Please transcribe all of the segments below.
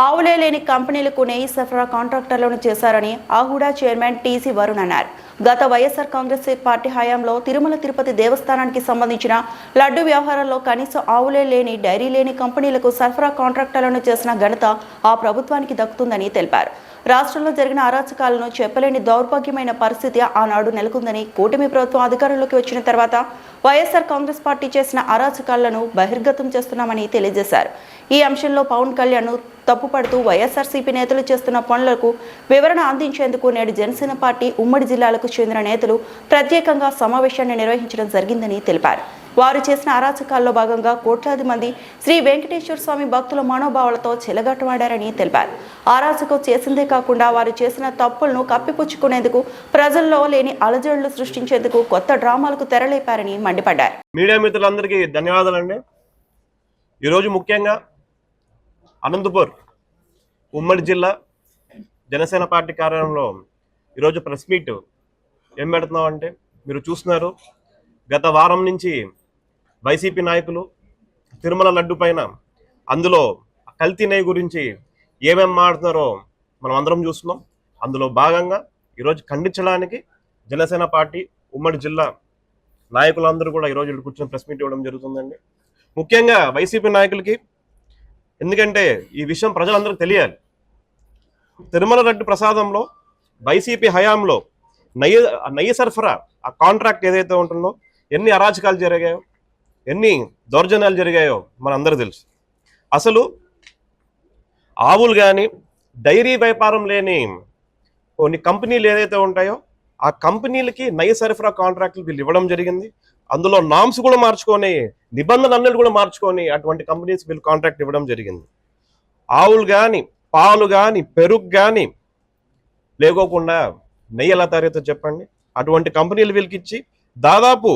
ఆవులే లేని కంపెనీలకు నెయ్యి సరఫరా కాంట్రాక్టర్లను చేశారని ఆహుడా చైర్మన్ టీసీ వరుణ్ అన్నారు. గత వైఎస్ఆర్ కాంగ్రెస్ పార్టీ హయాంలో తిరుమల తిరుపతి దేవస్థానానికి సంబంధించిన లడ్డు వ్యవహారంలో కనీసం ఆవులే లేని డైరీ లేని కంపెనీలకు సరఫరా కాంట్రాక్టర్లను చేసిన ఘనత ఆ ప్రభుత్వానికి దక్కుతుందని తెలిపారు. రాష్ట్రంలో జరిగిన అరాచకాలను చెప్పలేని దౌర్భాగ్యమైన పరిస్థితి ఆనాడు నెలకొందని, కూటమి ప్రభుత్వం అధికారంలోకి వచ్చిన తర్వాత వైఎస్ఆర్ కాంగ్రెస్ పార్టీ చేసిన అరాచకాలను బహిర్గతం చేస్తున్నామని తెలియజేశారు. ఈ అంశంలో పవన్ కళ్యాణ్ తప్పుపడుతూ వైఎస్ఆర్సీపీ నేతలు చేస్తున్న పనులకు వివరణ అందించేందుకు నేడు జనసేన పార్టీ ఉమ్మడి జిల్లాలకు చెందిన నేతలు ప్రత్యేకంగా సమావేశాన్ని నిర్వహించడం జరిగిందని తెలిపారు. వారు చేసిన అరాచకాల్లో భాగంగా కోట్లాది మంది శ్రీ వెంకటేశ్వర స్వామి భక్తుల మనోభావాలతో చెలగాటమాడారని తెలిపారు. అరాచకం చేసిందే కాకుండా వారు చేసిన తప్పులను కప్పిపుచ్చుకునేందుకు ప్రజల్లో లేని అలజడులు సృష్టించేందుకు కొత్త డ్రామాలకు తెరలేపారని మండిపడ్డారు. మీడియా మిత్రులందరికీ ధన్యవాదాలండి. ఈరోజు ముఖ్యంగా అనంతపూర్ ఉమ్మడి జిల్లా జనసేన పార్టీ కార్యాలయంలో ఈరోజు ప్రెస్ మీట్ ఏం పెడుతున్నామంటే, మీరు చూస్తున్నారు, గత వారం నుంచి వైసీపీ నాయకులు తిరుమల లడ్డు పైన అందులో కల్తీ నెయ్యి గురించి ఏమేమి మాట్లాడుతున్నారో మనం అందరం చూస్తున్నాం. అందులో భాగంగా ఈరోజు ఖండించడానికి జనసేన పార్టీ ఉమ్మడి జిల్లా నాయకులందరూ కూడా ఈరోజు ఇక్కడ కూర్చొని ప్రెస్ మీట్ ఇవ్వడం జరుగుతుందండి. ముఖ్యంగా వైసీపీ నాయకులకి, ఎందుకంటే ఈ విషయం ప్రజలందరికీ తెలియాలి. తిరుమల లడ్డు ప్రసాదంలో వైసీపీ హయాంలో నెయ్యి సరఫరా ఆ కాంట్రాక్ట్ ఏదైతే ఉంటుందో ఎన్ని అరాచకాలు జరిగాయో, ఎన్ని దౌర్జన్యాలు జరిగాయో మనందరూ తెలుసు. అసలు ఆవులు కానీ డైరీ వ్యాపారం లేని కొన్ని కంపెనీలు ఏదైతే ఉంటాయో ఆ కంపెనీలకి నెయ్యి సరఫరా కాంట్రాక్టులు వీళ్ళు ఇవ్వడం జరిగింది. అందులో నామ్స్ కూడా మార్చుకొని, నిబంధనలు కూడా మార్చుకొని అటువంటి కంపెనీస్ వీళ్ళు కాంట్రాక్ట్ ఇవ్వడం జరిగింది. ఆవులు కానీ, పాలు కానీ, పెరుగు కానీ లేకోకుండా నెయ్యి ఎలా తయారైతే చెప్పండి. అటువంటి కంపెనీలు వీళ్ళకి ఇచ్చి దాదాపు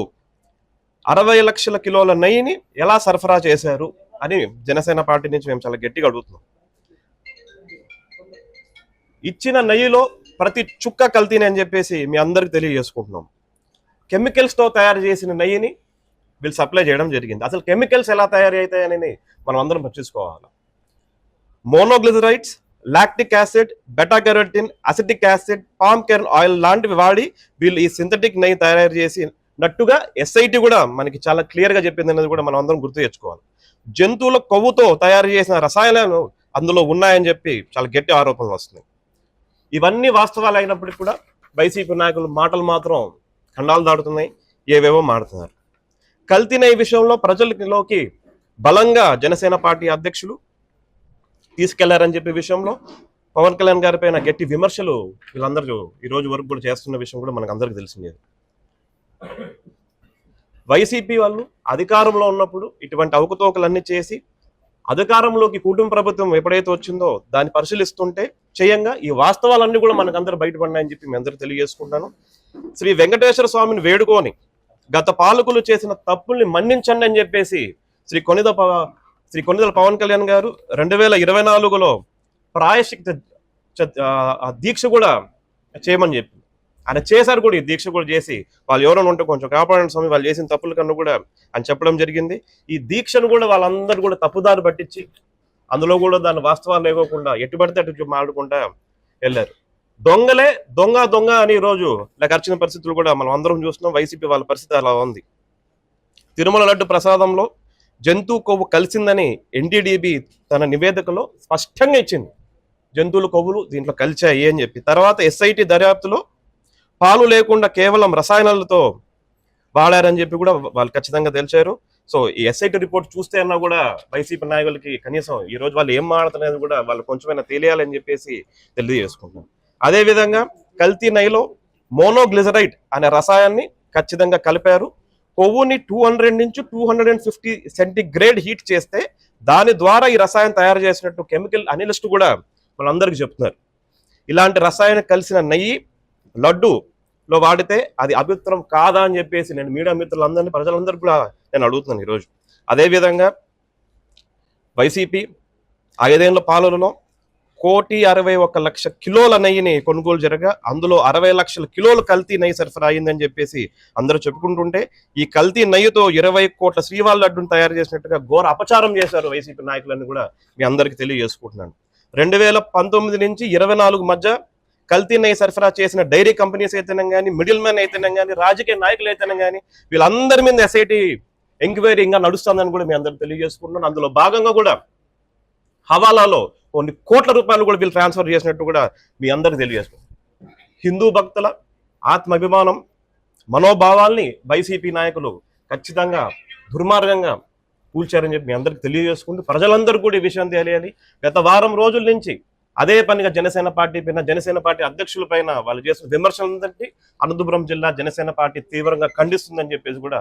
60 లక్షల కిలోల నెయ్యిని ఎలా సరఫరా చేశారు అని జనసేన పార్టీ నుంచి మేము చాలా గట్టిగా అడుగుతున్నాం. ఇచ్చిన నెయ్యిలో ప్రతి చుక్క కల్తీని అని చెప్పేసి మీ అందరికి తెలియజేసుకుంటున్నాం. కెమికల్స్తో తయారు చేసిన నెయ్యిని వీళ్ళు సప్లై చేయడం జరిగింది. అసలు కెమికల్స్ ఎలా తయారు అవుతాయని మనం అందరం పట్టించుకోవాలి. Monoglycerides, lactic acid, beta carotene, acetic acid, palm kernel oil లాంటివి వాడి వీళ్ళు ఈ సింథటిక్ నెయ్యి తయారు చేసినట్టుగా ఎస్ఐటి కూడా మనకి చాలా క్లియర్గా చెప్పింది అనేది కూడా మనం అందరం గుర్తు తెచ్చుకోవాలి. జంతువుల కొవ్వుతో తయారు చేసిన రసాయనాలు అందులో ఉన్నాయని చెప్పి చాలా గట్టి ఆరోపణలు వస్తున్నాయి. ఇవన్నీ వాస్తవాలు అయినప్పటికీ కూడా వైసీపీ నాయకులు మాటలు మాత్రం ఖండాలు దాటుతున్నాయి, ఏవేవో మాడుతున్నారు. కల్తీ నెయ్యి విషయంలో ప్రజలలోకి బలంగా జనసేన పార్టీ అధ్యక్షులు తీసుకెళ్లారని చెప్పే విషయంలో పవన్ కళ్యాణ్ గారి పైన గట్టి విమర్శలు వీళ్ళందరూ ఈ రోజు వరకు కూడా చేస్తున్న విషయం కూడా మనకు అందరికీ తెలిసిందే. వైసీపీ వాళ్ళు అధికారంలో ఉన్నప్పుడు ఇటువంటి అవకతవకలన్నీ చేసి అధికారంలోకి కుటుంబ ప్రభుత్వం ఎప్పుడైతే వచ్చిందో దాన్ని పరిశీలిస్తుంటే చేయంగా ఈ వాస్తవాలన్నీ కూడా మనకు అందరూ బయటపడినాయని చెప్పి మీ అందరూ తెలియజేసుకుంటాను. శ్రీ వెంకటేశ్వర స్వామిని వేడుకొని గత పాలకులు చేసిన తప్పుల్ని మన్నించండి అని చెప్పేసి శ్రీ కొనిదెల పవన్ కళ్యాణ్ గారు 2024లో ప్రాయశ్చిత్త దీక్ష కూడా చేయమని చెప్పి ఆయన చేశారు కూడా. ఈ దీక్ష కూడా చేసి వాళ్ళు ఎవరైనా ఉంటే కొంచెం కాపాడండి స్వామి, వాళ్ళు చేసిన తప్పుల కన్నా కూడా అని చెప్పడం జరిగింది. ఈ దీక్షను కూడా వాళ్ళందరూ కూడా తప్పుదారి పట్టించి అందులో కూడా దాని వాస్తవాలు లేకోకుండా ఎటుపడితే అటు మాడుకుంటా వెళ్ళారు. దొంగలే దొంగ అని ఈరోజు ఇలా ఖర్చిన పరిస్థితులు కూడా మనం అందరం చూస్తున్నాం. వైసీపీ వాళ్ళ పరిస్థితి అలా ఉంది. తిరుమల లడ్డు ప్రసాదంలో జంతువు కొవ్వు కలిసిందని ఎన్డీడీబీ తన నివేదికలో స్పష్టంగా ఇచ్చింది. జంతువుల కొవ్వులు దీంట్లో కలిచాయి అని చెప్పి. తర్వాత ఎస్ఐటి దర్యాప్తులో పాలు లేకుండా కేవలం రసాయనాలతో వాడారని చెప్పి కూడా వాళ్ళు ఖచ్చితంగా తెలిసారు. సో ఈ ఎస్ఐటి రిపోర్ట్ చూస్తే అన్నా కూడా వైసీపీ నాయకులకి కనీసం ఈ రోజు వాళ్ళు ఏం మాడుతున్నది కూడా వాళ్ళు కొంచెమైనా తెలియాలని చెప్పేసి తెలియజేసుకుంటున్నారు. అదేవిధంగా కల్తీ నెయ్యిలో మోనోగ్లిజరైడ్ అనే రసాయనాన్ని ఖచ్చితంగా కలిపారు. కొవ్వుని 200 నుంచి 250 సెంటిగ్రేడ్ హీట్ చేస్తే దాని ద్వారా ఈ రసాయనం తయారు చేసినట్టు కెమికల్ అనలిస్ట్ కూడా మనందరికీ చెప్తున్నారు. ఇలాంటి రసాయనం కలిసిన నెయ్యి లడ్డూలో వాడితే అది అభిత్రం కాదా అని చెప్పేసి నేను మీడియా మిత్రులందరినీ, ప్రజలందరికీ కూడా నేను అడుగుతున్నాను ఈరోజు. అదేవిధంగా వైసీపీ 5 ఏళ్ల పాలనలో 1,61,00,000 కిలోల నెయ్యిని కొనుగోలు జరగా అందులో 60 లక్షల కిలోలు కల్తీ నెయ్యి సరఫరా అయిందని చెప్పేసి అందరూ చెప్పుకుంటుంటే ఈ కల్తీ నెయ్యితో 20 కోట్ల శ్రీవాళ్ళ లడ్డును తయారు చేసినట్టుగా ఘోర అపచారం చేశారు వైసీపీ నాయకులని కూడా మీ అందరికీ తెలియజేసుకుంటున్నాను. 2019 నుంచి 24 మధ్య కల్తీ నెయ్యి సరఫరా చేసిన డైరీ కంపెనీస్ అయితేనే కానీ, మిడిల్ మ్యాన్ అయితేనే కానీ, రాజకీయ నాయకులు అయితేనే కానీ, వీళ్ళందరి మీద ఎస్ఐటి ఎంక్వైరీ ఇంకా నడుస్తుందని కూడా మీ అందరూ తెలియజేసుకుంటున్నాను. అందులో భాగంగా కూడా హవాలాలో కొన్ని కోట్ల రూపాయలు కూడా వీళ్ళు ట్రాన్స్ఫర్ చేసినట్టు కూడా మీ అందరికీ తెలియజేసుకుంటున్నాను. హిందూ భక్తుల ఆత్మాభిమానం, మనోభావాల్ని వైసీపీ నాయకులు ఖచ్చితంగా దుర్మార్గంగా కూల్చారని చెప్పి మీ అందరికీ తెలియజేసుకుంటూ ప్రజలందరూ కూడా ఈ విషయం తెలియాలి. గత వారం రోజుల నుంచి అదే పనిగా జనసేన పార్టీ అధ్యక్షుల పైన వాళ్ళు చేసిన విమర్శలందరికీ అనంతపురం జిల్లా జనసేన పార్టీ తీవ్రంగా ఖండిస్తుందని చెప్పేసి కూడా